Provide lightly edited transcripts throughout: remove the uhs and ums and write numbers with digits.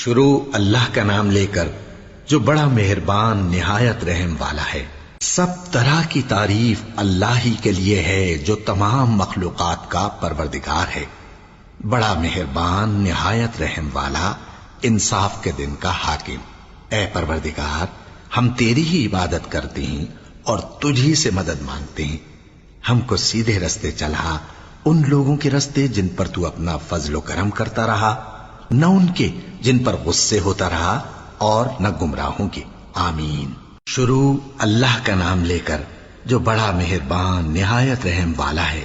شروع اللہ کا نام لے کر جو بڑا مہربان نہایت رحم والا ہے۔ سب طرح کی تعریف اللہ ہی کے لیے ہے جو تمام مخلوقات کا پروردگار ہے، بڑا مہربان نہایت رحم والا، انصاف کے دن کا حاکم۔ اے پروردگار، ہم تیری ہی عبادت کرتے ہیں اور تجھی سے مدد مانگتے ہیں۔ ہم کو سیدھے رستے چلا، ان لوگوں کے رستے جن پر تو اپنا فضل و کرم کرتا رہا، نہ ان کے جن پر غصے ہوتا رہا، اور نہ گمراہوں کے۔ آمین۔ شروع اللہ کا نام لے کر جو بڑا مہربان نہایت رحم والا ہے۔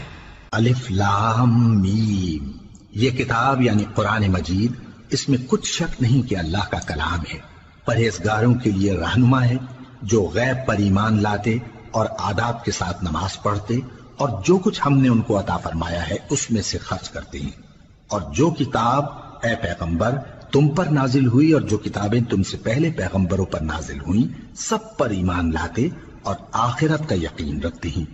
الف لام میم۔ یہ کتاب یعنی قرآن مجید، اس میں کچھ شک نہیں کہ اللہ کا کلام ہے، پرہیزگاروں کے لیے رہنما ہے، جو غیب پر ایمان لاتے اور آداب کے ساتھ نماز پڑھتے اور جو کچھ ہم نے ان کو عطا فرمایا ہے اس میں سے خرچ کرتے ہیں، اور جو کتاب اے پیغمبر تم پر نازل ہوئی اور جو کتابیں تم سے پہلے پیغمبروں پر نازل ہوئیں سب پر ایمان لاتے اور آخرت کا یقین رکھتے ہیں۔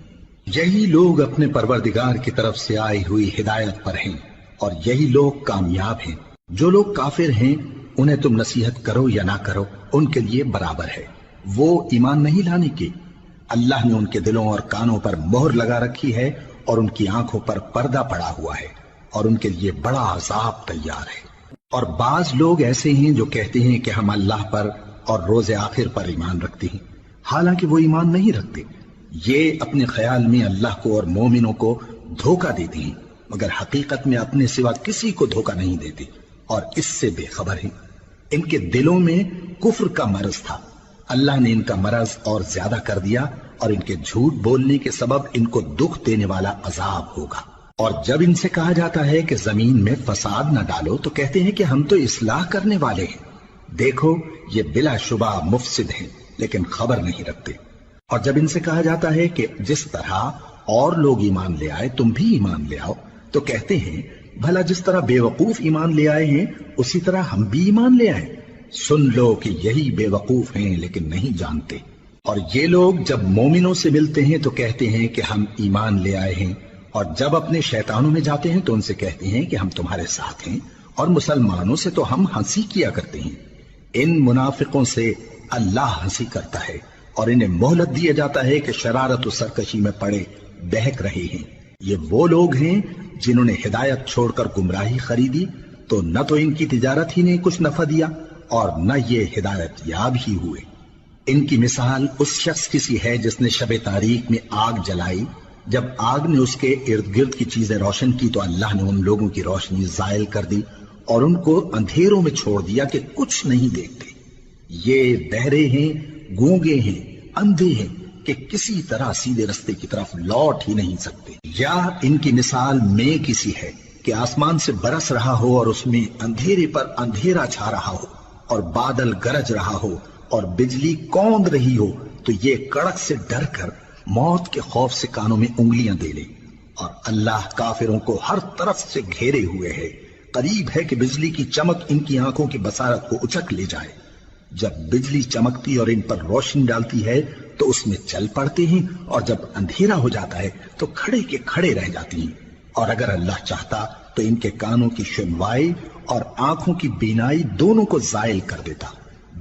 یہی لوگ اپنے پروردگار کی طرف سے آئی ہوئی ہدایت پر ہیں اور یہی لوگ کامیاب ہیں۔ جو لوگ کافر ہیں انہیں تم نصیحت کرو یا نہ کرو ان کے لیے برابر ہے، وہ ایمان نہیں لانے کے۔ اللہ نے ان کے دلوں اور کانوں پر مہر لگا رکھی ہے اور ان کی آنکھوں پر پردہ پڑا ہوا ہے اور ان کے لیے بڑا عذاب تیار ہے۔ اور بعض لوگ ایسے ہیں جو کہتے ہیں کہ ہم اللہ پر اور روز آخر پر ایمان رکھتے ہیں، حالانکہ وہ ایمان نہیں رکھتے۔ یہ اپنے خیال میں اللہ کو اور مومنوں کو دھوکہ دیتے ہیں، مگر حقیقت میں اپنے سوا کسی کو دھوکہ نہیں دیتے اور اس سے بے خبر ہیں۔ ان کے دلوں میں کفر کا مرض تھا، اللہ نے ان کا مرض اور زیادہ کر دیا اور ان کے جھوٹ بولنے کے سبب ان کو دکھ دینے والا عذاب ہوگا۔ اور جب ان سے کہا جاتا ہے کہ زمین میں فساد نہ ڈالو تو کہتے ہیں کہ ہم تو اصلاح کرنے والے ہیں۔ دیکھو یہ بلا شبہ مفسد ہیں لیکن خبر نہیں رکھتے۔ اور جب ان سے کہا جاتا ہے کہ جس طرح اور لوگ ایمان لے آئے تم بھی ایمان لے آؤ تو کہتے ہیں بھلا جس طرح بے وقوف ایمان لے آئے ہیں اسی طرح ہم بھی ایمان لے آئیں۔ سن لو کہ یہی بے وقوف ہیں لیکن نہیں جانتے۔ اور یہ لوگ جب مومنوں سے ملتے ہیں تو کہتے ہیں کہ ہم ایمان لے آئے ہیں، اور جب اپنے شیطانوں میں جاتے ہیں تو ان سے کہتے ہیں کہ ہم تمہارے ساتھ ہیں، اور مسلمانوں سے تو ہم ہنسی کیا کرتے ہیں۔ ان منافقوں سے اللہ ہنسی کرتا ہے اور انہیں مہلت دیا جاتا ہے کہ شرارت و سرکشی میں پڑے بہک رہے ہیں۔ یہ وہ لوگ ہیں جنہوں نے ہدایت چھوڑ کر گمراہی خریدی، تو نہ تو ان کی تجارت ہی نے کچھ نفع دیا اور نہ یہ ہدایت یاب ہی ہوئے۔ ان کی مثال اس شخص کی سی ہے جس نے شب تاریک میں آگ جلائی، جب آگ نے اس کے ارد گرد کی چیزیں روشن کی تو اللہ نے ان لوگوں کی روشنی زائل کر دی اور ان کو اندھیروں میں چھوڑ دیا کہ کچھ نہیں دیکھتے۔ یہ بہرے ہیں، گونگے ہیں، اندھے ہیں کہ کسی طرح سیدھے رستے کی طرف لوٹ ہی نہیں سکتے۔ یا ان کی مثال میں کسی ہے کہ آسمان سے برس رہا ہو اور اس میں اندھیرے پر اندھیرا چھا رہا ہو اور بادل گرج رہا ہو اور بجلی کوند رہی ہو، تو یہ کڑک سے ڈر کر موت کے خوف سے کانوں میں انگلیاں دے لے۔ اور اللہ کافروں کو ہر طرف سے گھیرے ہوئے ہے، قریب ہے کہ بجلی کی چمک ان کی آنکھوں کی بصارت کو اچک لے جائے۔ جب بجلی چمکتی اور ان پر روشنی ڈالتی ہے تو اس میں چل پڑتے ہیں، اور جب اندھیرا ہو جاتا ہے تو کھڑے کے کھڑے رہ جاتی ہیں۔ اور اگر اللہ چاہتا تو ان کے کانوں کی سنوائی اور آنکھوں کی بینائی دونوں کو زائل کر دیتا۔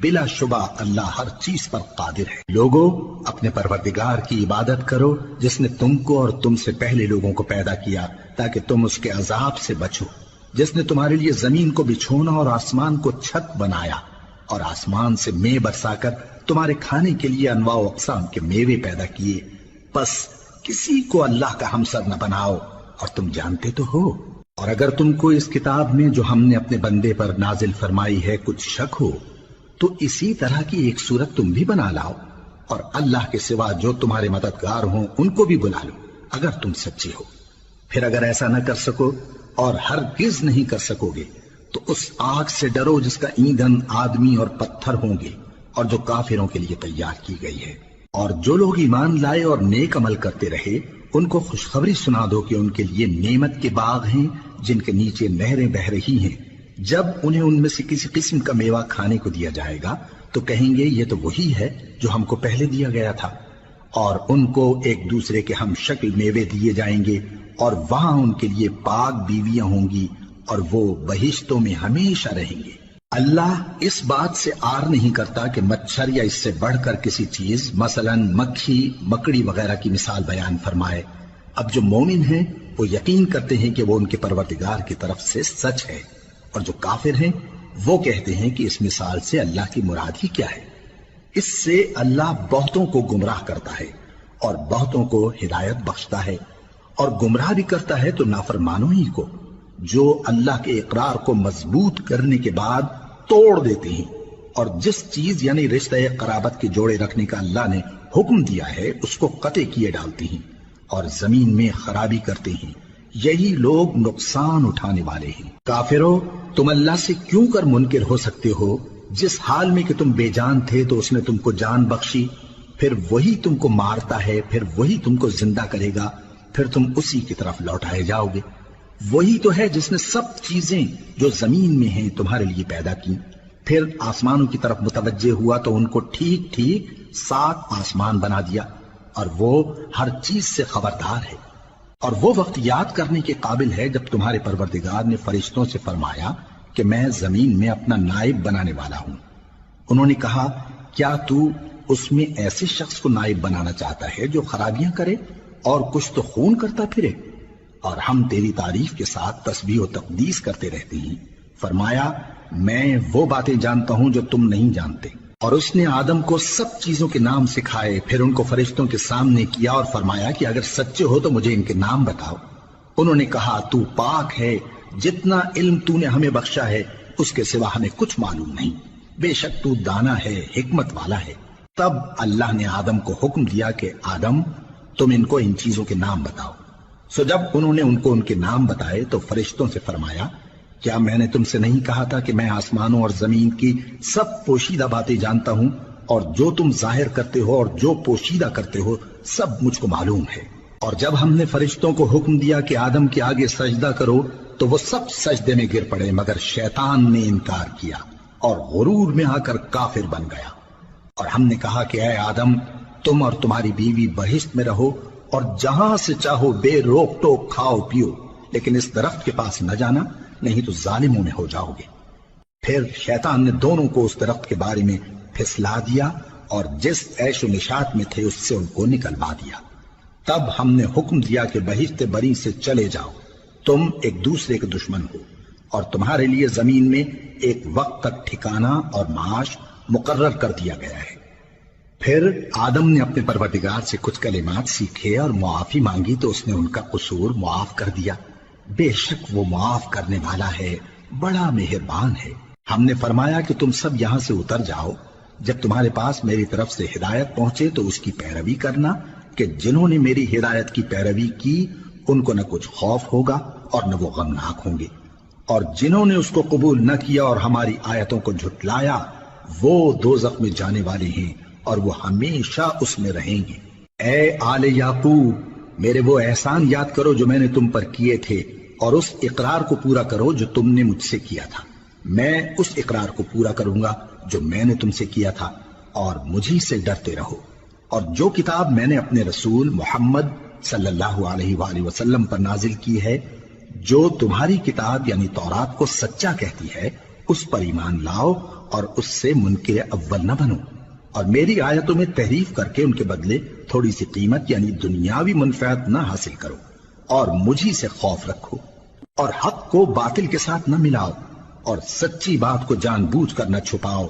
بلا شبہ اللہ ہر چیز پر قادر ہے۔ لوگو اپنے پروردگار کی عبادت کرو جس نے تم کو اور تم سے پہلے لوگوں کو پیدا کیا تاکہ تم اس کے عذاب سے بچو، جس نے تمہارے لیے زمین کو بچھونا اور آسمان کو چھت بنایا، اور آسمان سے مے برسا کر تمہارے کھانے کے لیے انواع و اقسام کے میوے پیدا کیے۔ پس کسی کو اللہ کا ہمسر نہ بناؤ، اور تم جانتے تو ہو۔ اور اگر تم کو اس کتاب میں جو ہم نے اپنے بندے پر نازل فرمائی ہے کچھ شک ہو تو اسی طرح کی ایک صورت تم بھی بنا لاؤ، اور اللہ کے سوا جو تمہارے مددگار ہوں ان کو بھی بلا لو اگر تم سچے ہو۔ پھر اگر ایسا نہ کر سکو اور ہرگز نہیں کر سکو گے تو اس آگ سے ڈرو جس کا ایندھن آدمی اور پتھر ہوں گے اور جو کافروں کے لیے تیار کی گئی ہے۔ اور جو لوگ ایمان لائے اور نیک عمل کرتے رہے ان کو خوشخبری سنا دو کہ ان کے لیے نعمت کے باغ ہیں جن کے نیچے نہریں بہہ رہی ہیں۔ جب انہیں ان میں سے کسی قسم کا میوہ کھانے کو دیا جائے گا تو کہیں گے یہ تو وہی ہے جو ہم کو پہلے دیا گیا تھا، اور ان کو ایک دوسرے کے ہم شکل میوے دیے جائیں گے، اور وہاں ان کے لیے پاک بیویاں ہوں گی اور وہ بہشتوں میں ہمیشہ رہیں گے۔ اللہ اس بات سے آر نہیں کرتا کہ مچھر یا اس سے بڑھ کر کسی چیز مثلاً مکھی مکڑی وغیرہ کی مثال بیان فرمائے۔ اب جو مومن ہیں وہ یقین کرتے ہیں کہ وہ ان کے پروردگار کی طرف سے سچ ہے، اور جو کافر ہیں وہ کہتے ہیں کہ اس مثال سے اللہ کی مراد ہی کیا ہے۔ اس سے اللہ بہتوں کو گمراہ کرتا ہے اور بہتوں کو ہدایت بخشتا ہے، اور گمراہ بھی کرتا ہے تو نافرمانوں ہی کو، جو اللہ کے اقرار کو مضبوط کرنے کے بعد توڑ دیتے ہیں، اور جس چیز یعنی رشتہ قرابت کے جوڑے رکھنے کا اللہ نے حکم دیا ہے اس کو قطع کیے ڈالتے ہیں اور زمین میں خرابی کرتے ہیں۔ یہی لوگ نقصان اٹھانے والے ہیں۔ کافرو، تم اللہ سے کیوں کر منکر ہو سکتے ہو؟ جس حال میں کہ تم بے جان تھے تو اس نے تم کو جان بخشی، پھر وہی تم کو مارتا ہے، پھر وہی تم کو زندہ کرے گا، پھر تم اسی کی طرف لوٹائے جاؤ گے۔ وہی تو ہے جس نے سب چیزیں جو زمین میں ہیں تمہارے لیے پیدا کی، پھر آسمانوں کی طرف متوجہ ہوا تو ان کو ٹھیک ٹھیک 7 آسمان بنا دیا، اور وہ ہر چیز سے خبردار ہے۔ اور وہ وقت یاد کرنے کے قابل ہے جب تمہارے پروردگار نے فرشتوں سے فرمایا کہ میں زمین میں اپنا نائب بنانے والا ہوں۔ انہوں نے کہا، کیا تو اس میں ایسے شخص کو نائب بنانا چاہتا ہے جو خرابیاں کرے اور کچھ تو خون کرتا پھرے؟ اور ہم تیری تعریف کے ساتھ تسبیح و تقدیس کرتے رہتے ہیں۔ فرمایا، میں وہ باتیں جانتا ہوں جو تم نہیں جانتے۔ اور اس نے آدم کو سب چیزوں کے نام سکھائے، پھر ان کو فرشتوں کے سامنے کیا اور فرمایا کہ اگر سچے ہو تو مجھے ان کے نام بتاؤ۔ انہوں نے کہا، تو پاک ہے، جتنا علم تو نے ہمیں بخشا ہے اس کے سوا ہمیں کچھ معلوم نہیں، بے شک تو دانا ہے، حکمت والا ہے۔ تب اللہ نے آدم کو حکم دیا کہ آدم، تم ان کو ان چیزوں کے نام بتاؤ۔ سو جب انہوں نے ان کو ان کے نام بتائے تو فرشتوں سے فرمایا، کیا میں نے تم سے نہیں کہا تھا کہ میں آسمانوں اور زمین کی سب پوشیدہ باتیں جانتا ہوں، اور جو تم ظاہر کرتے ہو اور جو پوشیدہ کرتے ہو سب مجھ کو معلوم ہے۔ اور جب ہم نے فرشتوں کو حکم دیا کہ آدم کے آگے سجدہ کرو تو وہ سب سجدے میں گر پڑے مگر شیطان نے انکار کیا اور غرور میں آ کر کافر بن گیا۔ اور ہم نے کہا کہ اے آدم، تم اور تمہاری بیوی بہشت میں رہو اور جہاں سے چاہو بے روک ٹوک کھاؤ پیو، لیکن اس درخت کے پاس نہ جانا، نہیں تو ظالموں میں ہو جاؤ گے۔ پھر شیطان نے دونوں کو اس درخت کے بارے میں پھسلا دیا اور جس عیش و نشاط میں تھے اس سے ان کو نکلوا دیا۔ تب ہم نے حکم دیا کہ بہشت بری سے چلے جاؤ، تم ایک دوسرے کے دشمن ہو، اور تمہارے لیے زمین میں ایک وقت تک ٹھکانہ اور معاش مقرر کر دیا گیا ہے۔ پھر آدم نے اپنے پروردگار سے کچھ کلمات سیکھے اور معافی مانگی تو اس نے ان کا قصور معاف کر دیا۔ بے شک وہ معاف کرنے والا ہے، بڑا مہربان ہے۔ ہم نے فرمایا کہ تم سب یہاں سے اتر جاؤ، جب تمہارے پاس میری طرف سے ہدایت پہنچے تو اس کی پیروی کرنا، کہ جنہوں نے میری ہدایت کی پیروی کی ان کو نہ کچھ خوف ہوگا اور نہ وہ غمناک ہوں گے، اور جنہوں نے اس کو قبول نہ کیا اور ہماری آیتوں کو جھٹلایا وہ دوزخ میں جانے والے ہیں اور وہ ہمیشہ اس میں رہیں گے۔ اے آل یعقوب، میرے وہ احسان یاد کرو جو میں نے تم پر کیے تھے، اور اس اقرار کو پورا کرو جو تم نے مجھ سے کیا تھا۔ میں اس اقرار کو پورا کروں گا جو میں نے تم سے کیا تھا، اور مجھی سے ڈرتے رہو۔ اور جو کتاب میں نے اپنے رسول محمد صلی اللہ علیہ وآلہ وسلم پر نازل کی ہے، جو تمہاری کتاب یعنی تورات کو سچا کہتی ہے، اس پر ایمان لاؤ اور اس سے منکر اول نہ بنو، اور میری آیتوں میں تحریف کر کے ان کے بدلے تھوڑی سی قیمت یعنی دنیاوی منفعت نہ حاصل کرو، اور مجھی سے خوف رکھو، اور حق کو باطل کے ساتھ نہ ملاؤ، اور سچی بات کو جان بوجھ کر نہ چھپاؤ،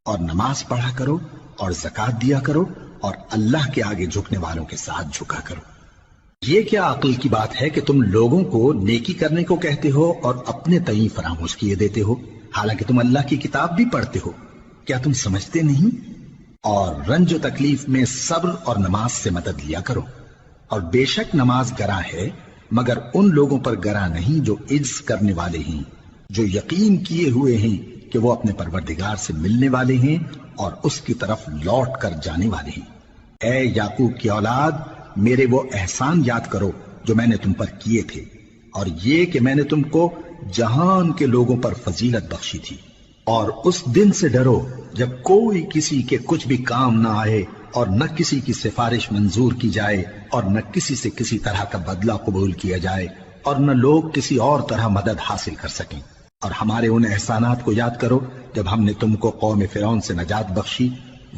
اور نماز پڑھا کرو اور زکوٰۃ دیا کرو، اور اللہ کے آگے جھکنے والوں کے ساتھ جھکا کرو۔ یہ کیا عقل کی بات ہے کہ تم لوگوں کو نیکی کرنے کو کہتے ہو اور اپنے تئیں فراموش کیے دیتے ہو، حالانکہ تم اللہ کی کتاب بھی پڑھتے ہو؟ کیا تم سمجھتے نہیں؟ اور رنج و تکلیف میں صبر اور نماز سے مدد لیا کرو، اور بے شک نماز گراں ہے مگر ان لوگوں پر گراں نہیں جو عجز کرنے والے ہیں، جو یقین کیے ہوئے ہیں کہ وہ اپنے پروردگار سے ملنے والے ہیں اور اس کی طرف لوٹ کر جانے والے ہیں۔ اے یعقوب کی اولاد، میرے وہ احسان یاد کرو جو میں نے تم پر کیے تھے، اور یہ کہ میں نے تم کو جہان کے لوگوں پر فضیلت بخشی تھی۔ اور اس دن سے ڈرو جب کوئی کسی کے کچھ بھی کام نہ آئے، اور نہ کسی کی سفارش منظور کی جائے، اور نہ کسی سے کسی طرح کا بدلہ قبول کیا جائے، اور نہ لوگ کسی اور طرح مدد حاصل کر سکیں۔ اور ہمارے ان احسانات کو یاد کرو جب ہم نے تم کو قوم فرعون سے نجات بخشی،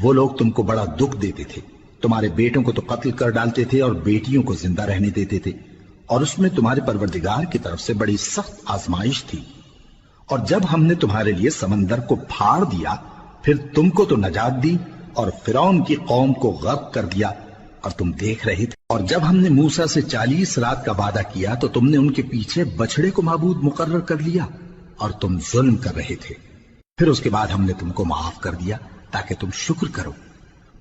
وہ لوگ تم کو بڑا دکھ دیتے تھے، تمہارے بیٹوں کو تو قتل کر ڈالتے تھے اور بیٹیوں کو زندہ رہنے دیتے تھے، اور اس میں تمہارے پروردگار کی طرف سے بڑی سخت آزمائش تھی۔ اور جب ہم نے تمہارے لیے سمندر کو پھاڑ دیا، پھر تم کو تو نجات دی اور فرعون کی قوم کو غرق کر دیا، اور تم دیکھ رہے تھے۔ اور جب ہم نے موسیٰ سے 40 رات کا وعدہ کیا تو تم نے ان کے پیچھے بچڑے کو معبود مقرر کر لیا اور تم ظلم کر رہے تھے۔ پھر اس کے بعد ہم نے تم کو معاف کر دیا تاکہ تم شکر کرو۔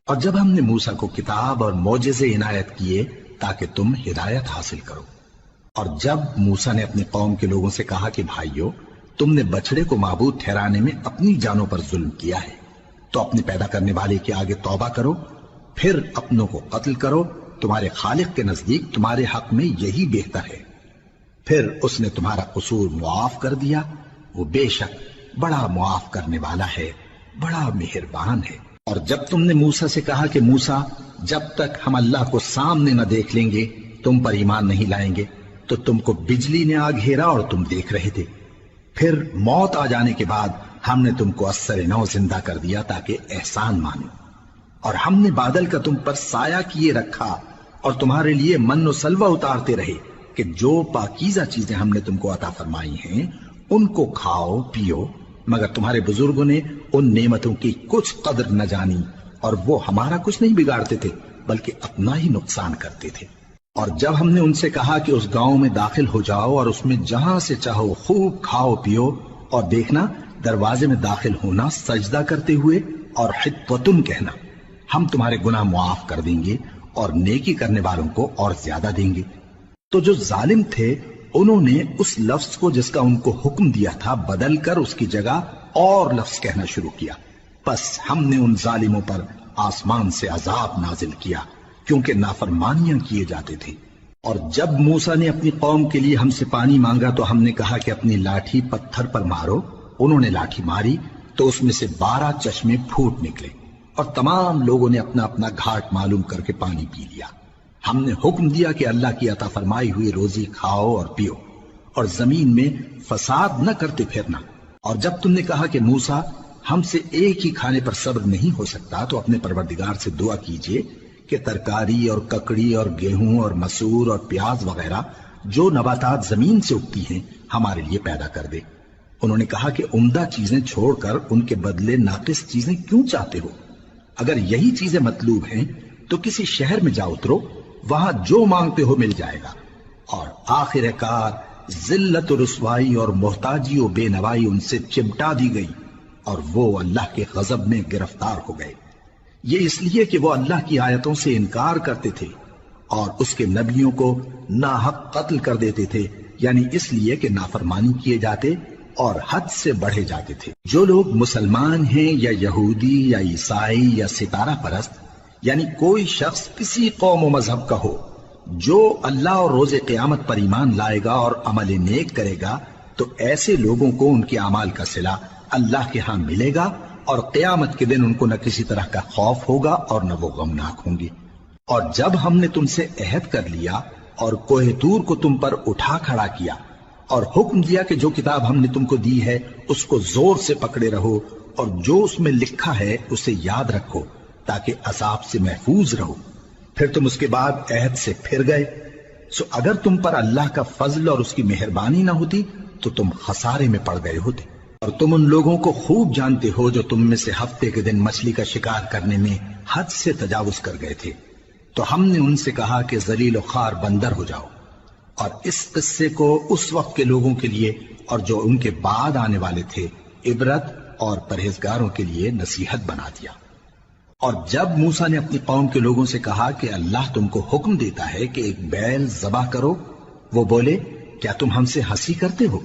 اور جب ہم نے موسیٰ کو کتاب اور معجزے عنایت کیے تاکہ تم ہدایت حاصل کرو۔ اور جب موسیٰ نے اپنی قوم کے لوگوں سے کہا کہ بھائیو، تم نے بچڑے کو معبود ٹھہرانے میں اپنی جانوں پر ظلم کیا ہے، تو اپنے پیدا کرنے والے کے آگے توبہ کرو، پھر اپنوں کو قتل کرو، تمہارے خالق کے نزدیک تمہارے حق میں یہی بہتر ہے۔ پھر اس نے تمہارا قصور معاف کر دیا، وہ بے شک بڑا معاف کرنے والا ہے، بڑا مہربان ہے۔ اور جب تم نے موسیٰ سے کہا کہ موسیٰ، جب تک ہم اللہ کو سامنے نہ دیکھ لیں گے تم پر ایمان نہیں لائیں گے، تو تم کو بجلی نے آ گھیرا اور تم دیکھ رہے تھے۔ پھر موت آ جانے کے بعد ہم نے تم کو اثر نو زندہ کر دیا تاکہ احسان مانو۔ اور ہم نے بادل کا تم پر سایہ کیے رکھا اور تمہارے لیے من و سلوہ اتارتے رہے کہ جو پاکیزہ چیزیں ہم نے تم کو عطا فرمائی ہیں ان کو کھاؤ پیو، مگر تمہارے بزرگوں نے ان نعمتوں کی کچھ قدر نہ جانی، اور وہ ہمارا کچھ نہیں بگاڑتے تھے بلکہ اپنا ہی نقصان کرتے تھے۔ اور جب ہم نے ان سے کہا کہ اس گاؤں میں داخل ہو جاؤ اور اس میں جہاں سے چاہو خوب کھاؤ پیو، اور دیکھنا دروازے میں داخل ہونا سجدہ کرتے ہوئے اور حطوۃ کہنا، ہم تمہارے گناہ معاف کر دیں گے اور نیکی کرنے والوں کو اور زیادہ دیں گے۔ تو جو ظالم تھے انہوں نے اس لفظ کو جس کا ان کو حکم دیا تھا بدل کر اس کی جگہ اور لفظ کہنا شروع کیا، پس ہم نے ان ظالموں پر آسمان سے عذاب نازل کیا کیونکہ نافرمانیاں کیے جاتے تھے۔ اور جب موسیٰ نے اپنی قوم کے لیے ہم سے پانی مانگا تو ہم نے کہا کہ اپنی لاٹھی پتھر پر مارو، انہوں نے لاٹھی ماری تو اس میں سے 12 چشمے پھوٹ نکلے، اور تمام لوگوں نے اپنا اپنا گھاٹ معلوم کر کے پانی پی لیا۔ ہم نے حکم دیا کہ اللہ کی عطا فرمائی ہوئی روزی کھاؤ اور پیو، اور زمین میں فساد نہ کرتے پھرنا۔ اور جب تم نے کہا کہ موسیٰ، ہم سے ایک ہی کھانے پر صبر نہیں ہو سکتا، تو اپنے پروردگار سے دعا کیجئے کہ ترکاری اور ککڑی اور گیہوں اور مسور اور پیاز وغیرہ جو نباتات زمین سے اگتی ہیں ہمارے لیے پیدا کر دے۔ انہوں نے کہا کہ عمدہ چیزیں چھوڑ کر ان کے بدلے ناقص چیزیں کیوں چاہتے ہو؟ اگر یہی چیزیں مطلوب ہیں تو کسی شہر میں جا اترو، وہاں جو مانگتے ہو مل جائے گا۔ اور آخر کار ذلت و رسوائی اور محتاجی و بے نوائی ان سے چمٹا دی گئی، اور وہ اللہ کے غضب میں گرفتار ہو گئے۔ یہ اس لیے کہ وہ اللہ کی آیتوں سے انکار کرتے تھے اور اس کے نبیوں کو ناحق قتل کر دیتے تھے، یعنی اس لیے کہ نافرمانی کیے جاتے اور حد سے بڑھے جاتے تھے۔ جو لوگ مسلمان ہیں یا یہودی یا عیسائی یا ستارہ پرست، یعنی کوئی شخص کسی قوم و مذہب کا ہو، جو اللہ اور روز قیامت پر ایمان لائے گا اور عمل نیک کرے گا، تو ایسے لوگوں کو ان کے اعمال کا صلہ اللہ کے ہاں ملے گا، اور قیامت کے دن ان کو نہ کسی طرح کا خوف ہوگا اور نہ وہ غمناک ہوں گے۔ اور جب ہم نے تم سے عہد کر لیا اور کوہ طور کو تم پر اٹھا کھڑا کیا اور حکم دیا کہ جو کتاب ہم نے تم کو دی ہے اس کو زور سے پکڑے رہو، اور جو اس میں لکھا ہے اسے یاد رکھو تاکہ عذاب سے محفوظ رہو، پھر تم اس کے بعد عہد سے پھر گئے، سو اگر تم پر اللہ کا فضل اور اس کی مہربانی نہ ہوتی تو تم خسارے میں پڑ گئے ہوتے۔ اور تم ان لوگوں کو خوب جانتے ہو جو تم میں سے ہفتے کے دن مچھلی کا شکار کرنے میں حد سے تجاوز کر گئے تھے، تو ہم نے ان سے کہا کہ ذلیل و خوار بندر ہو جاؤ، اور اس قصے کو اس وقت کے لوگوں کے لیے اور جو ان کے بعد آنے والے تھے عبرت اور پرہیزگاروں کے لیے نصیحت بنا دیا۔ اور جب موسیٰ نے اپنی قوم کے لوگوں سے کہا کہ اللہ تم کو حکم دیتا ہے کہ ایک بیل ذبح کرو، وہ بولے کیا تم ہم سے ہنسی کرتے ہو؟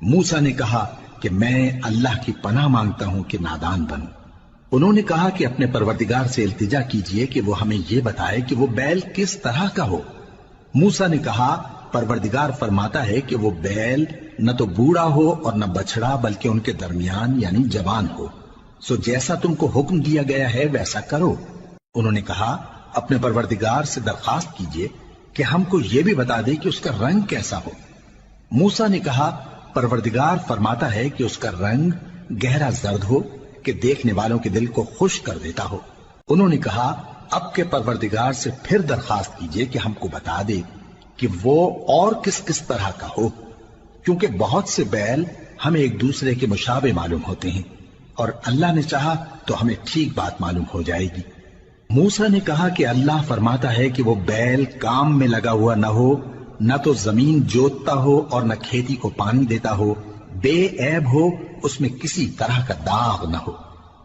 موسیٰ نے کہا کہ میں اللہ کی پناہ مانگتا ہوں کہ نادان بنوں۔ انہوں نے کہا کہ اپنے پروردگار سے التجا کیجئے کہ وہ ہمیں یہ بتائے کہ وہ بیل کس طرح کا ہو۔ موسیٰ نے کہا پروردگار فرماتا ہے کہ وہ بیل نہ تو بوڑھا ہو اور نہ بچڑا بلکہ ان کے درمیان یعنی جوان ہو، سو جیسا تم کو حکم دیا گیا ہے ویسا کرو۔ انہوں نے کہا اپنے پروردگار سے درخواست کیجئے کہ ہم کو یہ بھی بتا دے کہ اس کا رنگ کیسا ہو۔ موسیٰ نے کہا پروردگار فرماتا ہے کہ اس کا رنگ گہرا زرد ہو کہ دیکھنے والوں کے دل کو خوش کر دیتا ہو۔ انہوں نے کہا اب کے پروردگار سے پھر درخواست کیجئے کہ ہم کو بتا دے کہ وہ اور کس کس طرح کا ہو، کیونکہ بہت سے بیل ہمیں ایک دوسرے کے مشابہ معلوم ہوتے ہیں، اور اللہ نے چاہا تو ہمیں ٹھیک بات معلوم ہو جائے گی۔ موسیٰ نے کہا کہ اللہ فرماتا ہے کہ وہ بیل کام میں لگا ہوا نہ ہو، نہ تو زمین جوتتا ہو اور نہ کھیتی کو پانی دیتا ہو، بے عیب ہو، اس میں کسی طرح کا داغ نہ ہو۔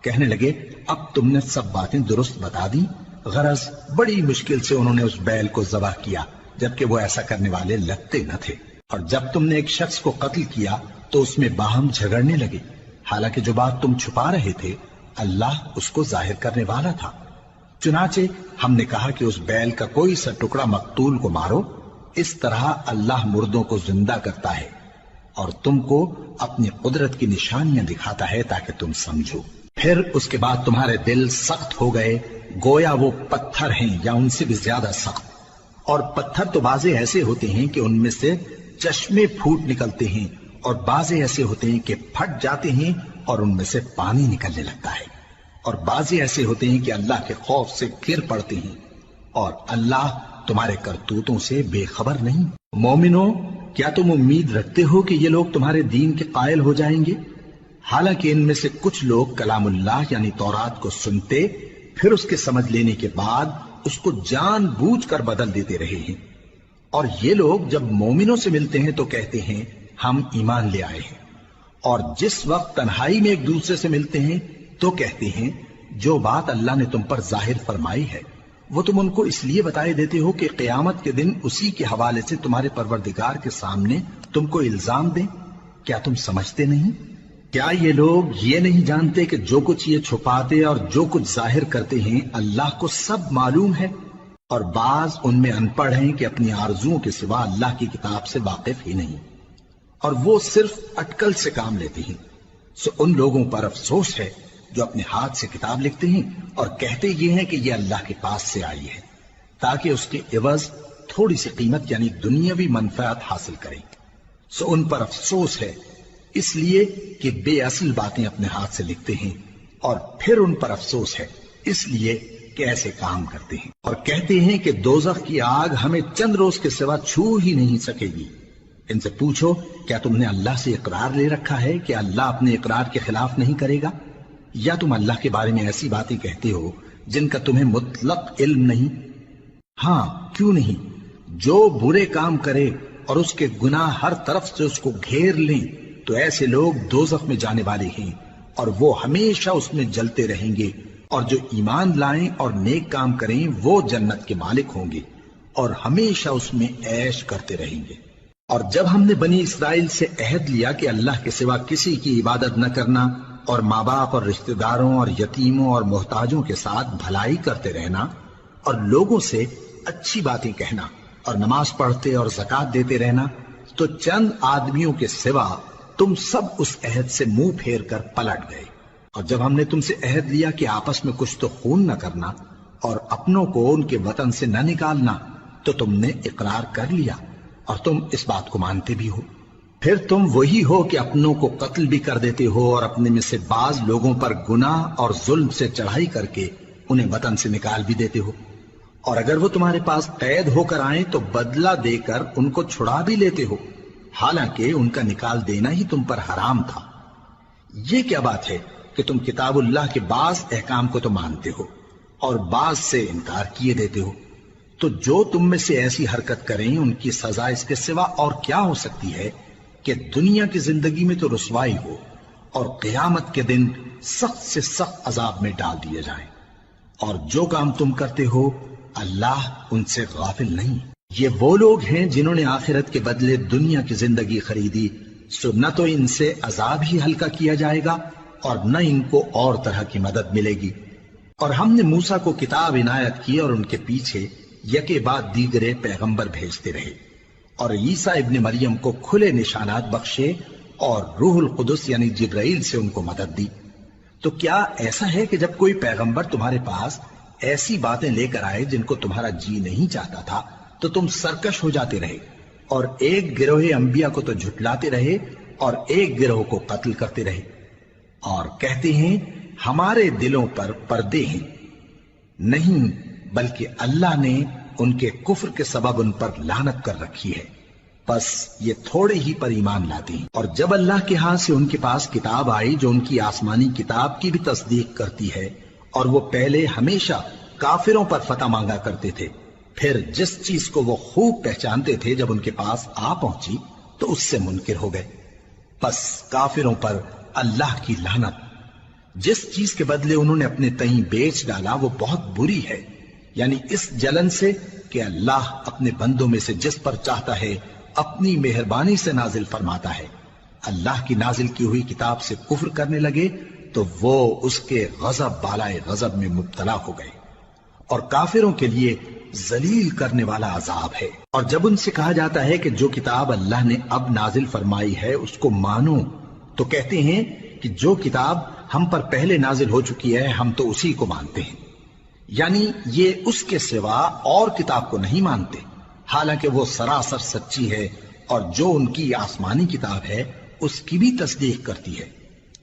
کہنے لگے اب تم نے سب باتیں درست بتا دی۔ غرض بڑی مشکل سے انہوں نے اس بیل کو ذبح کیا، جبکہ وہ ایسا کرنے والے لگتے نہ تھے۔ اور جب تم نے ایک شخص کو قتل کیا تو اس میں باہم جھگڑنے لگے، حالانکہ جو بات تم چھپا رہے تھے اللہ اس کو ظاہر کرنے والا تھا۔ چنانچہ ہم نے کہا کہ اس بیل کا کوئی سا ٹکڑا مقتول کو مارو، اس طرح اللہ مردوں کو زندہ کرتا ہے اور تم کو اپنی قدرت کی نشانیاں دکھاتا ہے تاکہ تم سمجھو۔ پھر اس کے بعد تمہارے دل سخت ہو گئے، گویا وہ پتھر ہیں یا ان سے بھی زیادہ سخت۔ اور پتھر تو بعضے ایسے ہوتے ہیں کہ ان میں سے چشمے پھوٹ نکلتے ہیں، اور بعضے ایسے ہوتے ہیں کہ پھٹ جاتے ہیں اور ان میں سے پانی نکلنے لگتا ہے، اور بعضے ایسے ہوتے ہیں کہ اللہ کے خوف سے گر پڑتے ہیں، اور اللہ تمہارے کرتوتوں سے بے خبر نہیں۔ مومنو، کیا تم امید رکھتے ہو کہ یہ لوگ تمہارے دین کے قائل ہو جائیں گے؟ حالانکہ ان میں سے کچھ لوگ کلام اللہ یعنی تورات کو سنتے، پھر اس کے سمجھ لینے کے بعد اس کو جان بوجھ کر بدل دیتے رہے ہیں، اور یہ لوگ جب مومنوں سے ملتے ہیں تو کہتے ہیں ہم ایمان لے آئے ہیں، اور جس وقت تنہائی میں ایک دوسرے سے ملتے ہیں تو کہتے ہیں جو بات اللہ نے تم پر ظاہر فرمائی ہے وہ تم ان کو اس لیے بتائے دیتے ہو کہ قیامت کے دن اسی کے حوالے سے تمہارے پروردگار کے سامنے تم کو الزام دیں۔ کیا تم سمجھتے نہیں؟ کیا یہ لوگ یہ نہیں جانتے کہ جو کچھ یہ چھپاتے اور جو کچھ ظاہر کرتے ہیں اللہ کو سب معلوم ہے؟ اور بعض ان میں ان پڑھ ہیں کہ اپنی آرزوؤں کے سوا اللہ کی کتاب سے واقف ہی نہیں، اور وہ صرف اٹکل سے کام لیتے ہیں۔ سو ان لوگوں پر افسوس ہے جو اپنے ہاتھ سے کتاب لکھتے ہیں اور کہتے یہ ہیں کہ یہ اللہ کے پاس سے آئی ہے، تاکہ اس کے عوض تھوڑی سی قیمت یعنی دنیاوی منفعت حاصل کریں۔ سو ان پر افسوس ہے اس لیے کہ بے اصل باتیں اپنے ہاتھ سے لکھتے ہیں، اور پھر ان پر افسوس ہے اس لیے کہ ایسے کام کرتے ہیں، اور کہتے ہیں کہ دوزخ کی آگ ہمیں چند روز کے سوا چھو ہی نہیں سکے گی۔ ان سے پوچھو کیا تم نے اللہ سے اقرار لے رکھا ہے کہ اللہ اپنے اقرار کے خلاف نہیں کرے گا؟ یا تم اللہ کے بارے میں ایسی باتیں کہتے ہو جن کا تمہیں مطلق علم نہیں؟ ہاں کیوں نہیں، جو برے کام کرے اور اس کے گناہ ہر طرف سے اس کو گھیر لیں تو ایسے لوگ دوزخ میں جانے والے ہیں، اور وہ ہمیشہ اس میں جلتے رہیں گے، اور جو ایمان لائیں اور نیک کام کریں وہ جنت کے مالک ہوں گے اور ہمیشہ اس میں عیش کرتے رہیں گے۔ اور جب ہم نے بنی اسرائیل سے عہد لیا کہ اللہ کے سوا کسی کی عبادت نہ کرنا، اور ماں باپ اور رشتہ داروں اور یتیموں اور محتاجوں کے ساتھ بھلائی کرتے رہنا، اور لوگوں سے اچھی باتیں کہنا، اور نماز پڑھتے اور زکوٰۃ دیتے رہنا، تو چند آدمیوں کے سوا تم سب اس عہد سے منہ پھیر کر پلٹ گئے۔ اور جب ہم نے تم سے عہد لیا کہ آپس میں کچھ تو خون نہ کرنا اور اپنوں کو ان کے وطن سے نہ نکالنا، تو تم نے اقرار کر لیا اور تم اس بات کو مانتے بھی ہو۔ پھر تم وہی ہو کہ اپنوں کو قتل بھی کر دیتے ہو اور اپنے میں سے بعض لوگوں پر گناہ اور ظلم سے چڑھائی کر کے انہیں وطن سے نکال بھی دیتے ہو، اور اگر وہ تمہارے پاس قید ہو کر آئیں تو بدلہ دے کر ان کو چھڑا بھی لیتے ہو، حالانکہ ان کا نکال دینا ہی تم پر حرام تھا۔ یہ کیا بات ہے کہ تم کتاب اللہ کے بعض احکام کو تو مانتے ہو اور بعض سے انکار کیے دیتے ہو؟ تو جو تم میں سے ایسی حرکت کریں ان کی سزا اس کے سوا اور کیا ہو سکتی ہے کہ دنیا کی زندگی میں تو رسوائی ہو اور قیامت کے دن سخت سے سخت عذاب میں ڈال دیے جائیں۔ اور جو کام تم کرتے ہو اللہ ان سے غافل نہیں۔ یہ وہ لوگ ہیں جنہوں نے آخرت کے بدلے دنیا کی زندگی خریدی، سو نہ تو ان سے عذاب ہی ہلکا کیا جائے گا اور نہ ان کو اور طرح کی مدد ملے گی۔ اور ہم نے موسیٰ کو کتاب عنایت کی اور ان کے پیچھے یکے بعد دیگرے پیغمبر بھیجتے رہے، اور عیسیٰ ابن مریم کو کھلے نشانات بخشے اور روح القدس یعنی جبرائیل سے ان کو مدد دی۔ تو کیا ایسا ہے کہ جب کوئی پیغمبر تمہارے پاس ایسی باتیں لے کر آئے جن کو تمہارا جی نہیں چاہتا تھا تو تم سرکش ہو جاتے رہے، اور ایک گروہ انبیاء کو تو جھٹلاتے رہے اور ایک گروہ کو قتل کرتے رہے؟ اور کہتے ہیں ہمارے دلوں پر پردے ہیں، نہیں بلکہ اللہ نے ان کے کفر کے سبب ان پر لعنت کر رکھی ہے، بس یہ تھوڑے ہی پر ایمان لاتے ہیں۔ اور جب اللہ کے ہاں سے ان کے پاس کتاب آئی جو ان کی آسمانی کتاب کی بھی تصدیق کرتی ہے، اور وہ پہلے ہمیشہ کافروں پر فتح مانگا کرتے تھے، پھر جس چیز کو وہ خوب پہچانتے تھے جب ان کے پاس آ پہنچی تو اس سے منکر ہو گئے، بس کافروں پر اللہ کی لعنت۔ جس چیز کے بدلے انہوں نے اپنے تئیں بیچ ڈالا وہ بہت بری ہے، یعنی اس جلن سے کہ اللہ اپنے بندوں میں سے جس پر چاہتا ہے اپنی مہربانی سے نازل فرماتا ہے۔ اللہ کی نازل کی ہوئی کتاب سے کفر کرنے لگے تو وہ اس کے غضب بالائے غضب میں مبتلا ہو گئے، اور کافروں کے لیے ذلیل کرنے والا عذاب ہے۔ اور جب ان سے کہا جاتا ہے کہ جو کتاب اللہ نے اب نازل فرمائی ہے اس کو مانو، تو کہتے ہیں کہ جو کتاب ہم پر پہلے نازل ہو چکی ہے ہم تو اسی کو مانتے ہیں، یعنی یہ اس کے سوا اور کتاب کو نہیں مانتے، حالانکہ وہ سراسر سچی ہے، اور جو ان کی آسمانی کتاب ہے اس کی بھی تصدیق کرتی ہے۔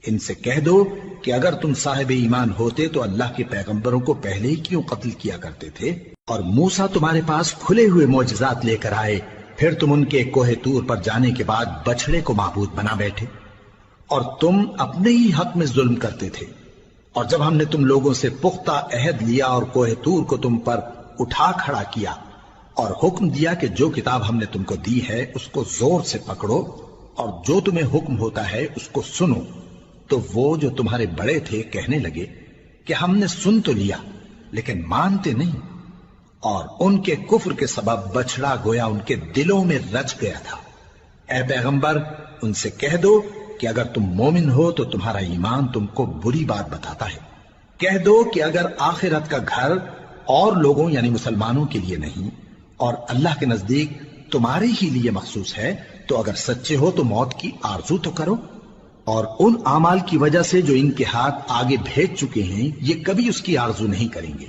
ان سے کہہ دو کہ اگر تم صاحب ایمان ہوتے تو اللہ کے پیغمبروں کو پہلے ہی کیوں قتل کیا کرتے تھے؟ اور موسیٰ تمہارے پاس کھلے ہوئے معجزات لے کر آئے، پھر تم ان کے کوہ طور پر جانے کے بعد بچڑے کو معبود بنا بیٹھے، اور تم اپنے ہی حق میں ظلم کرتے تھے۔ اور جب ہم نے تم لوگوں سے پختہ عہد لیا اور کوہ طور کو تم پر اٹھا کھڑا کیا اور حکم دیا کہ جو کتاب ہم نے تم کو دی ہے اس کو زور سے پکڑو اور جو تمہیں حکم ہوتا ہے اس کو سنو، تو وہ جو تمہارے بڑے تھے کہنے لگے کہ ہم نے سن تو لیا لیکن مانتے نہیں، اور ان کے کفر کے سبب بچڑا گویا ان کے دلوں میں رچ گیا تھا۔ اے پیغمبر ان سے کہہ دو کہ اگر تم مومن ہو تو تمہارا ایمان تم کو بری بات بتاتا ہے۔ کہہ دو کہ اگر آخرت کا گھر اور لوگوں یعنی مسلمانوں کے لیے نہیں اور اللہ کے نزدیک تمہارے ہی لیے مخصوص ہے تو اگر سچے ہو تو موت کی آرزو تو کرو، اور ان اعمال کی وجہ سے جو ان کے ہاتھ آگے بھیج چکے ہیں یہ کبھی اس کی آرزو نہیں کریں گے،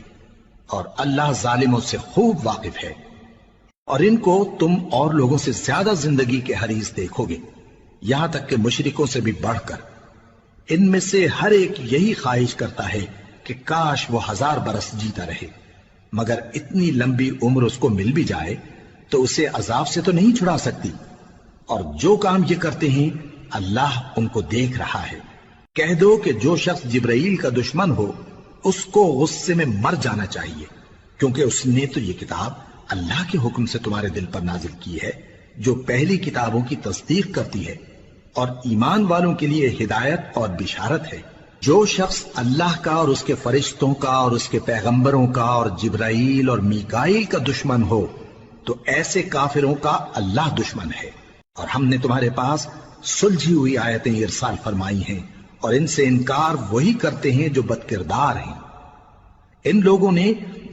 اور اللہ ظالموں سے خوب واقف ہے۔ اور ان کو تم اور لوگوں سے زیادہ زندگی کے حریص دیکھو گے، یہاں تک کہ مشرکوں سے بھی بڑھ کر۔ ان میں سے ہر ایک یہی خواہش کرتا ہے کہ کاش وہ 1000 برس جیتا رہے، مگر اتنی لمبی عمر اس کو مل بھی جائے تو اسے عذاب سے تو نہیں چھڑا سکتی، اور جو کام یہ کرتے ہیں اللہ ان کو دیکھ رہا ہے۔ کہہ دو کہ جو شخص جبرائیل کا دشمن ہو اس کو غصے میں مر جانا چاہیے، کیونکہ اس نے تو یہ کتاب اللہ کے حکم سے تمہارے دل پر نازل کی ہے جو پہلی کتابوں کی تصدیق کرتی ہے، اور ایمان والوں کے لیے ہدایت اور بشارت ہے۔ جو شخص اللہ کا اور اس کے فرشتوں کا اور اس کے پیغمبروں کا اور جبرائیل اور میکائیل کا دشمن ہو تو ایسے کافروں کا اللہ دشمن ہے۔ اور ہم نے تمہارے پاس سلجھی ہوئی آیتیں ارسال فرمائی ہیں، اور ان سے انکار وہی کرتے ہیں جو بد کردار ہیں۔ ان لوگوں نے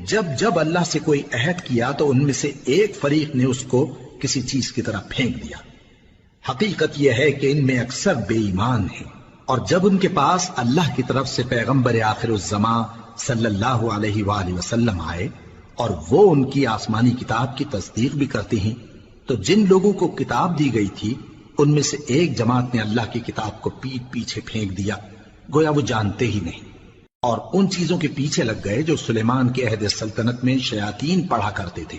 جب جب اللہ سے کوئی عہد کیا تو ان میں سے ایک فریق نے اس کو کسی چیز کی طرح پھینک دیا۔ حقیقت یہ ہے کہ ان میں اکثر بے ایمان ہیں، اور جب ان کے پاس اللہ کی طرف سے پیغمبر آخر الزماں صلی اللہ علیہ وآلہ وسلم آئے اور وہ ان کی آسمانی کتاب کی تصدیق بھی کرتے ہیں، تو جن لوگوں کو کتاب دی گئی تھی ان میں سے ایک جماعت نے اللہ کی کتاب کو پیٹ پیچھے پھینک دیا، گویا وہ جانتے ہی نہیں، اور ان چیزوں کے پیچھے لگ گئے جو سلیمان کے عہد سلطنت میں شیاطین پڑھا کرتے تھے۔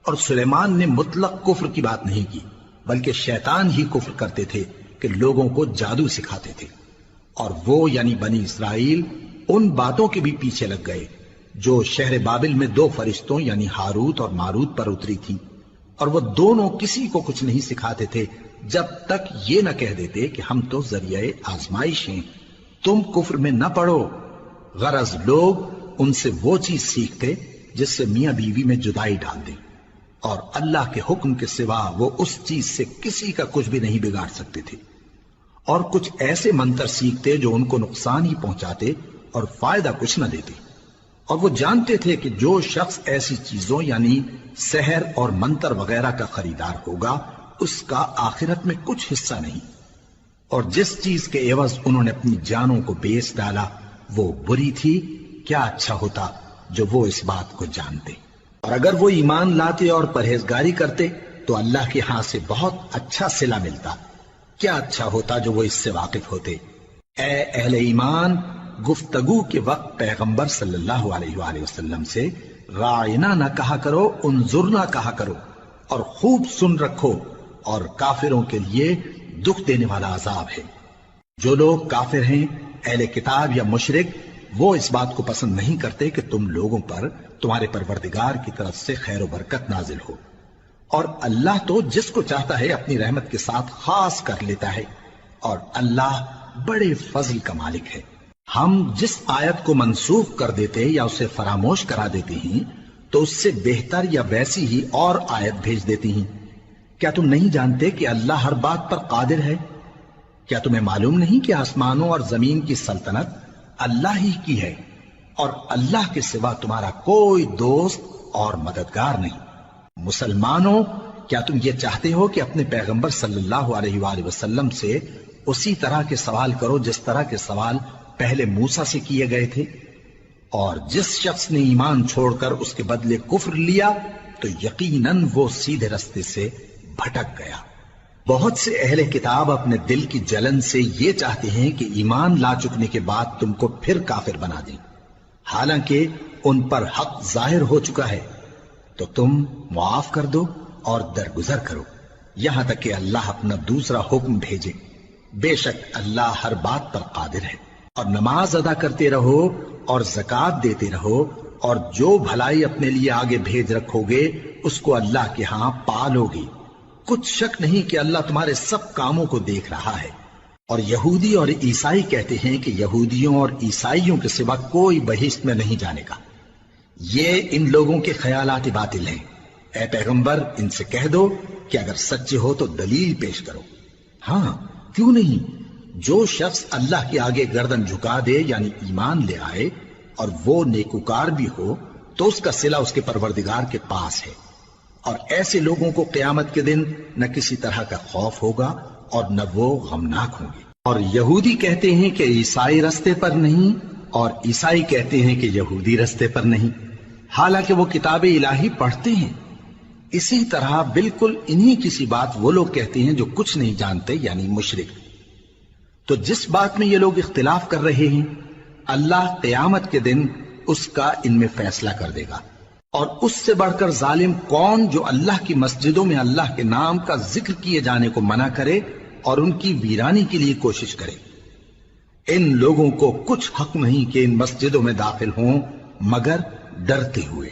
اور سلیمان نے مطلق کفر کی بات نہیں کی، بلکہ شیطان ہی کفر کرتے تھے کہ لوگوں کو جادو سکھاتے تھے، اور وہ یعنی بنی اسرائیل ان باتوں کے بھی پیچھے لگ گئے جو شہر بابل میں 2 فرشتوں یعنی ہاروت اور ماروت پر اتری تھی، اور وہ دونوں کسی کو کچھ نہیں سکھاتے تھے جب تک یہ نہ کہہ دیتے کہ ہم تو ذریعہ آزمائش ہیں، تم کفر میں نہ پڑو۔ غرض لوگ ان سے وہ چیز سیکھتے جس سے میاں بیوی میں جدائی ڈال دیں، اور اللہ کے حکم کے سوا وہ اس چیز سے کسی کا کچھ بھی نہیں بگاڑ سکتے تھے، اور کچھ ایسے منتر سیکھتے جو ان کو نقصان ہی پہنچاتے اور فائدہ کچھ نہ دیتے، اور وہ جانتے تھے کہ جو شخص ایسی چیزوں یعنی سحر اور منتر وغیرہ کا خریدار ہوگا اس کا آخرت میں کچھ حصہ نہیں، اور جس چیز کے عوض انہوں نے اپنی جانوں کو بیچ ڈالا وہ بری تھی۔ کیا اچھا ہوتا جو وہ اس بات کو جانتے، اور اگر وہ ایمان لاتے اور پرہیزگاری کرتے تو اللہ کے ہاں سے بہت اچھا صلہ ملتا۔ کیا اچھا ہوتا جو وہ اس سے واقف ہوتے۔ اے اہل ایمان، گفتگو کے وقت پیغمبر صلی اللہ علیہ وآلہ وسلم سے رائنا نہ کہا کرو، انظرنا کہا کرو، اور خوب سن رکھو، اور کافروں کے لیے دکھ دینے والا عذاب ہے۔ جو لوگ کافر ہیں، اہل کتاب یا مشرک، وہ اس بات کو پسند نہیں کرتے کہ تم لوگوں پر تمہارے پروردگار کی طرف سے خیر و برکت نازل ہو، اور اللہ تو جس کو چاہتا ہے اپنی رحمت کے ساتھ خاص کر لیتا ہے، اور اللہ بڑے فضل کا مالک ہے۔ ہم جس آیت کو منسوخ کر دیتے یا اسے فراموش کرا دیتے ہیں تو اس سے بہتر یا ویسی ہی اور آیت بھیج دیتی ہیں۔ کیا تم نہیں جانتے کہ اللہ ہر بات پر قادر ہے؟ کیا تمہیں معلوم نہیں کہ آسمانوں اور زمین کی سلطنت اللہ ہی کی ہے، اور اللہ کے سوا تمہارا کوئی دوست اور مددگار نہیں؟ مسلمانوں، کیا تم یہ چاہتے ہو کہ اپنے پیغمبر صلی اللہ علیہ وآلہ وسلم سے اسی طرح کے سوال کرو جس طرح کے سوال پہلے موسیٰ سے کیے گئے تھے؟ اور جس شخص نے ایمان چھوڑ کر اس کے بدلے کفر لیا تو یقیناً وہ سیدھے رستے سے بھٹک گیا۔ بہت سے اہل کتاب اپنے دل کی جلن سے یہ چاہتے ہیں کہ ایمان لا چکنے کے بعد تم کو پھر کافر بنا دیں، حالانکہ ان پر حق ظاہر ہو چکا ہے۔ تو تم معاف کر دو اور درگزر کرو یہاں تک کہ اللہ اپنا دوسرا حکم بھیجے۔ بے شک اللہ ہر بات پر قادر ہے۔ اور نماز ادا کرتے رہو اور زکوٰۃ دیتے رہو، اور جو بھلائی اپنے لیے آگے بھیج رکھو گے اس کو اللہ کے ہاں پالو گے۔ کچھ شک نہیں کہ اللہ تمہارے سب کاموں کو دیکھ رہا ہے۔ اور یہودی اور عیسائی کہتے ہیں کہ یہودیوں اور عیسائیوں کے سوا کوئی بہشت میں نہیں جانے گا۔ یہ ان لوگوں کے خیالات باطل ہیں۔ اے پیغمبر، ان سے کہہ دو کہ اگر سچے ہو تو دلیل پیش کرو۔ ہاں، کیوں نہیں؟ جو شخص اللہ کے آگے گردن جھکا دے یعنی ایمان لے آئے اور وہ نیکوکار بھی ہو تو اس کا صلہ اس کے پروردگار کے پاس ہے، اور ایسے لوگوں کو قیامت کے دن نہ کسی طرح کا خوف ہوگا اور نہ وہ غمناک ہوں گے۔ اور یہودی کہتے ہیں کہ عیسائی رستے پر نہیں، اور عیسائی کہتے ہیں کہ یہودی رستے پر نہیں، حالانکہ وہ کتاب الہی پڑھتے ہیں۔ اسی طرح بالکل انہی کسی بات وہ لوگ کہتے ہیں جو کچھ نہیں جانتے یعنی مشرک۔ تو جس بات میں یہ لوگ اختلاف کر رہے ہیں اللہ قیامت کے دن اس کا ان میں فیصلہ کر دے گا۔ اور اس سے بڑھ کر ظالم کون جو اللہ کی مسجدوں میں اللہ کے نام کا ذکر کیے جانے کو منع کرے اور ان کی ویرانی کے لیے کوشش کرے۔ ان لوگوں کو کچھ حق نہیں کہ ان مسجدوں میں داخل ہوں مگر ڈرتے ہوئے۔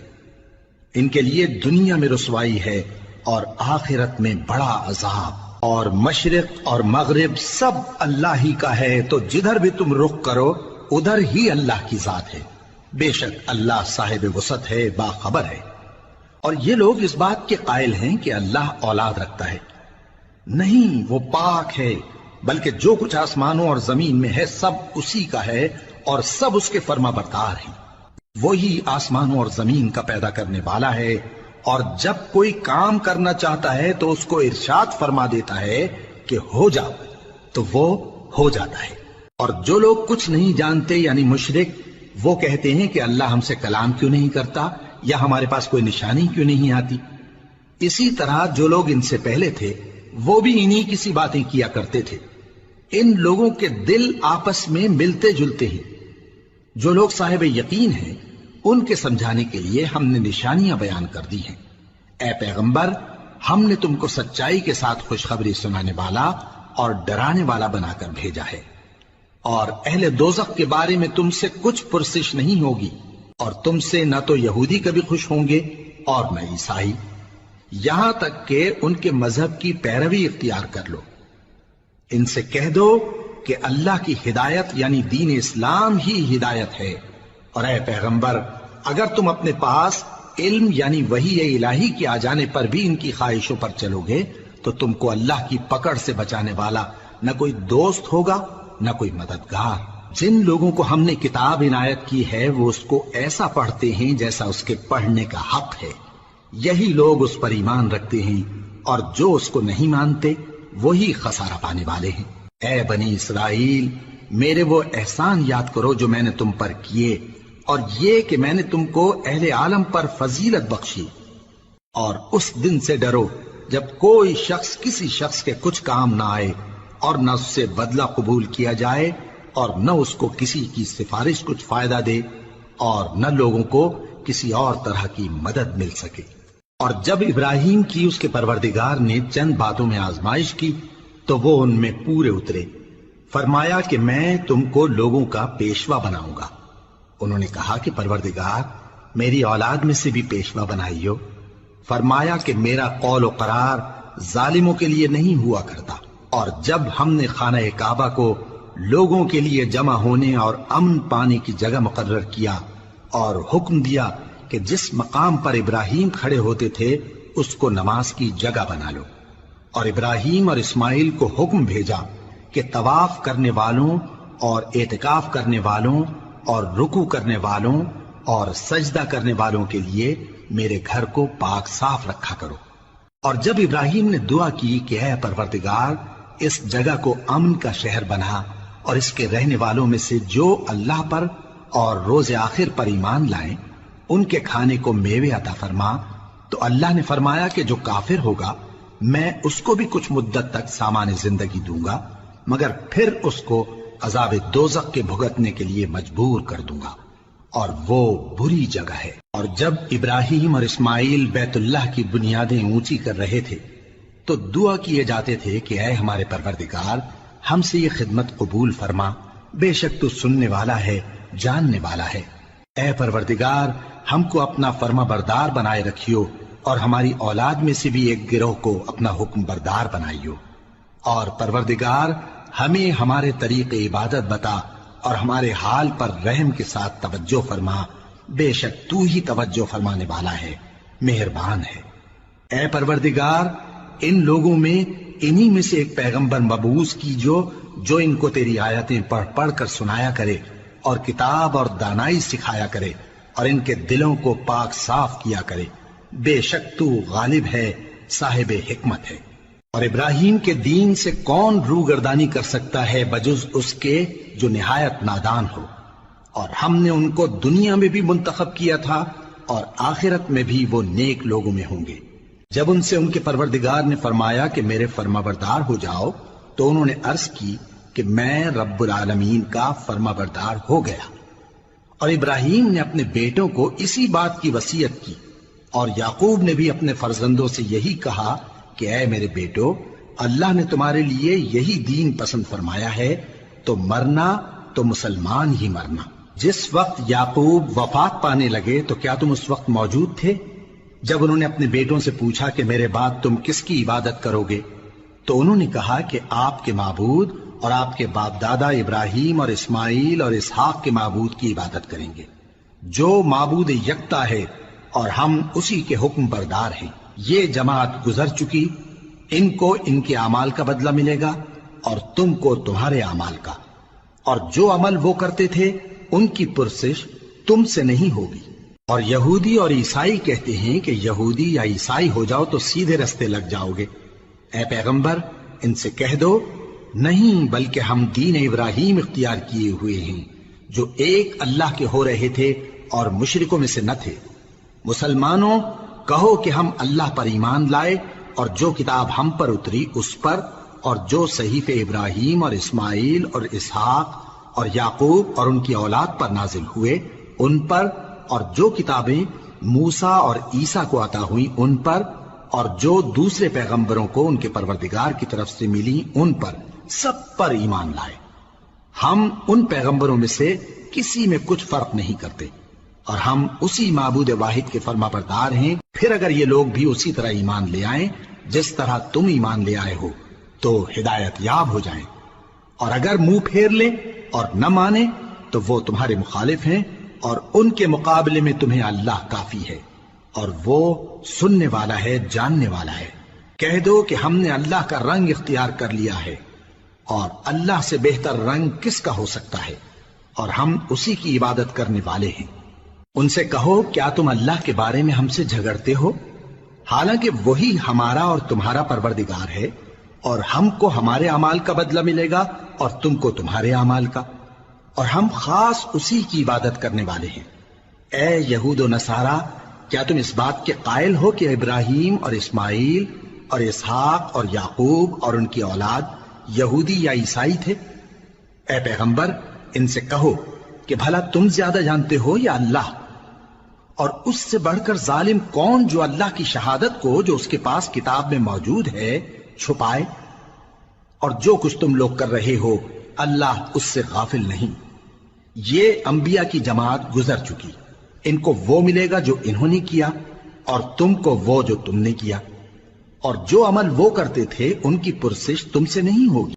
ان کے لیے دنیا میں رسوائی ہے اور آخرت میں بڑا عذاب۔ اور مشرق اور مغرب سب اللہ ہی کا ہے، تو جدھر بھی تم رخ کرو ادھر ہی اللہ کی ذات ہے۔ بے شک اللہ صاحب وسعت ہے، باخبر ہے۔ اور یہ لوگ اس بات کے قائل ہیں کہ اللہ اولاد رکھتا ہے۔ نہیں، وہ پاک ہے، بلکہ جو کچھ آسمانوں اور زمین میں ہے سب اسی کا ہے، اور سب اس کے فرما بردار ہیں۔ وہی آسمانوں اور زمین کا پیدا کرنے والا ہے، اور جب کوئی کام کرنا چاہتا ہے تو اس کو ارشاد فرما دیتا ہے کہ ہو جا، تو وہ ہو جاتا ہے۔ اور جو لوگ کچھ نہیں جانتے یعنی مشرک، وہ کہتے ہیں کہ اللہ ہم سے کلام کیوں نہیں کرتا، یا ہمارے پاس کوئی نشانی کیوں نہیں آتی۔ اسی طرح جو لوگ ان سے پہلے تھے وہ بھی انہی کسی باتیں کیا کرتے تھے۔ ان لوگوں کے دل آپس میں ملتے جلتے ہیں۔ جو لوگ صاحب یقین ہیں ان کے سمجھانے کے لیے ہم نے نشانیاں بیان کر دی ہیں۔ اے پیغمبر، ہم نے تم کو سچائی کے ساتھ خوشخبری سنانے والا اور ڈرانے والا بنا کر بھیجا ہے، اور اہل دوزخ کے بارے میں تم سے کچھ پرسش نہیں ہوگی، اور تم سے نہ تو یہودی کبھی خوش ہوں گے اور نہ عیسائی، یہاں تک کہ ان کے مذہب کی پیروی اختیار کر لو۔ ان سے کہہ دو کہ اللہ کی ہدایت یعنی دین اسلام ہی ہدایت ہے، اور اے پیغمبر اگر تم اپنے پاس علم یعنی وحی الہی کے آ جانے پر بھی ان کی خواہشوں پر چلو گے تو تم کو اللہ کی پکڑ سے بچانے والا نہ کوئی دوست ہوگا نہ کوئی مددگار۔ جن لوگوں کو ہم نے کتاب عنایت کی ہے وہ اس کو ایسا پڑھتے ہیں جیسا اس کے پڑھنے کا حق ہے، یہی لوگ اس پر ایمان رکھتے ہیں، اور جو اس کو نہیں مانتے وہی خسارہ پانے والے ہیں۔ اے بنی اسرائیل، میرے وہ احسان یاد کرو جو میں نے تم پر کیے، اور یہ کہ میں نے تم کو اہل عالم پر فضیلت بخشی، اور اس دن سے ڈرو جب کوئی شخص کسی شخص کے کچھ کام نہ آئے اور نہ اس سے بدلہ قبول کیا جائے، اور نہ اس کو کسی کی سفارش کچھ فائدہ دے اور نہ لوگوں کو کسی اور طرح کی مدد مل سکے۔ اور جب ابراہیم کی اس کے پروردگار نے چند باتوں میں آزمائش کی تو وہ ان میں پورے اترے۔ فرمایا کہ میں تم کو لوگوں کا پیشوا بناؤں گا۔ انہوں نے کہا کہ پروردگار میری اولاد میں سے بھی پیشوا بنائیو۔ فرمایا کہ میرا قول و قرار ظالموں کے لیے نہیں ہوا کرتا۔ اور جب ہم نے خانہ کعبہ کو لوگوں کے لیے جمع ہونے اور امن پانے کی جگہ مقرر کیا اور حکم دیا کہ جس مقام پر ابراہیم کھڑے ہوتے تھے اس کو نماز کی جگہ بنا لو، اور ابراہیم اور اسماعیل کو حکم بھیجا کہ طواف کرنے والوں اور اعتکاف کرنے والوں اور رکوع کرنے والوں اور سجدہ کرنے والوں کے لیے میرے گھر کو پاک صاف رکھا کرو۔ اور جب ابراہیم نے دعا کی کہ اے پروردگار اس جگہ کو امن کا شہر بنا اور اس کے رہنے والوں میں سے جو اللہ پر اور روز آخر پر ایمان لائیں ان کے کھانے کو میوے عطا فرما، تو اللہ نے فرمایا کہ جو کافر ہوگا میں اس کو بھی کچھ مدت تک سامان زندگی دوں گا، مگر پھر اس کو عذاب دوزخ کے بھگتنے کے لیے مجبور کر دوں گا، اور وہ بری جگہ ہے۔ اور جب ابراہیم اور اسماعیل بیت اللہ کی بنیادیں اونچی کر رہے تھے تو دعا کیے جاتے تھے کہ اے ہمارے پروردگار ہم سے یہ خدمت قبول فرما، بے شک تو سننے والا ہے، جاننے والا ہے۔ اے پروردگار ہم کو اپنا فرما بردار بنائے رکھیو، اور ہماری اولاد میں سے بھی ایک گروہ کو اپنا حکم بردار بنائیو، اور پروردگار ہمیں ہمارے طریق عبادت بتا اور ہمارے حال پر رحم کے ساتھ توجہ فرما، بے شک تو ہی توجہ فرمانے والا ہے، مہربان ہے۔ اے پروردگار ان لوگوں میں انہی میں سے ایک پیغمبر مبعوث کیجو جو ان کو تیری آیتیں پڑھ پڑھ کر سنایا کرے اور کتاب اور دانائی سکھایا کرے اور ان کے دلوں کو پاک صاف کیا کرے، بے شک تو غالب ہے، صاحب حکمت ہے۔ اور ابراہیم کے دین سے کون روگردانی کر سکتا ہے بجز اس کے جو نہایت نادان ہو، اور ہم نے ان کو دنیا میں بھی منتخب کیا تھا اور آخرت میں بھی وہ نیک لوگوں میں ہوں گے۔ جب ان سے ان کے پروردگار نے فرمایا کہ میرے فرما بردار ہو جاؤ تو انہوں نے عرض کی کہ میں رب العالمین کا فرما بردار ہو گیا۔ اور ابراہیم نے اپنے بیٹوں کو اسی بات کی وصیت کی، اور یعقوب نے بھی اپنے فرزندوں سے یہی کہا کہ اے میرے بیٹو اللہ نے تمہارے لیے یہی دین پسند فرمایا ہے، تو مرنا تو مسلمان ہی مرنا۔ جس وقت یعقوب وفات پانے لگے تو کیا تم اس وقت موجود تھے جب انہوں نے اپنے بیٹوں سے پوچھا کہ میرے بعد تم کس کی عبادت کرو گے؟ تو انہوں نے کہا کہ آپ کے معبود اور آپ کے باپ دادا ابراہیم اور اسماعیل اور اسحاق کے معبود کی عبادت کریں گے، جو معبود یکتا ہے اور ہم اسی کے حکم بردار ہیں۔ یہ جماعت گزر چکی، ان کو ان کے اعمال کا بدلہ ملے گا اور تم کو تمہارے اعمال کا، اور جو عمل وہ کرتے تھے ان کی پرسش تم سے نہیں ہوگی۔ اور یہودی اور عیسائی کہتے ہیں کہ یہودی یا عیسائی ہو جاؤ تو سیدھے رستے لگ جاؤ گے۔ اے پیغمبر ان سے کہہ دو نہیں، بلکہ ہم دین ابراہیم اختیار کیے ہوئے ہیں جو ایک اللہ کے ہو رہے تھے اور مشرکوں میں سے نہ تھے۔ مسلمانوں کہو کہ ہم اللہ پر ایمان لائے اور جو کتاب ہم پر اتری اس پر، اور جو صحیفے ابراہیم اور اسماعیل اور اسحاق اور یعقوب اور ان کی اولاد پر نازل ہوئے ان پر، اور جو کتابیں موسیٰ اور عیسیٰ کو عطا ہوئیں ان پر، اور جو دوسرے پیغمبروں کو ان کے پروردگار کی طرف سے ملی ان پر، سب پر ایمان لائے۔ ہم ان پیغمبروں میں سے کسی میں کچھ فرق نہیں کرتے، اور ہم اسی معبود واحد کے فرما بردار ہیں۔ پھر اگر یہ لوگ بھی اسی طرح ایمان لے آئیں جس طرح تم ایمان لے آئے ہو تو ہدایت یاب ہو جائیں، اور اگر منہ پھیر لیں اور نہ مانے تو وہ تمہارے مخالف ہیں، اور ان کے مقابلے میں تمہیں اللہ کافی ہے، اور وہ سننے والا ہے، جاننے والا ہے۔ کہہ دو کہ ہم نے اللہ کا رنگ اختیار کر لیا ہے، اور اللہ سے بہتر رنگ کس کا ہو سکتا ہے، اور ہم اسی کی عبادت کرنے والے ہیں۔ ان سے کہو کیا تم اللہ کے بارے میں ہم سے جھگڑتے ہو، حالانکہ وہی ہمارا اور تمہارا پروردگار ہے، اور ہم کو ہمارے اعمال کا بدلہ ملے گا اور تم کو تمہارے اعمال کا، اور ہم خاص اسی کی عبادت کرنے والے ہیں۔ اے یہود و نصارا کیا تم اس بات کے قائل ہو کہ ابراہیم اور اسماعیل اور اسحاق اور یعقوب اور ان کی اولاد یہودی یا عیسائی تھے؟ اے پیغمبر ان سے کہو کہ بھلا تم زیادہ جانتے ہو یا اللہ؟ اور اس سے بڑھ کر ظالم کون جو اللہ کی شہادت کو جو اس کے پاس کتاب میں موجود ہے چھپائے؟ اور جو کچھ تم لوگ کر رہے ہو اللہ اس سے غافل نہیں۔ یہ انبیاء کی جماعت گزر چکی، ان کو وہ ملے گا جو انہوں نے کیا اور تم کو وہ جو تم نے کیا، اور جو عمل وہ کرتے تھے ان کی پرسش تم سے نہیں ہوگی۔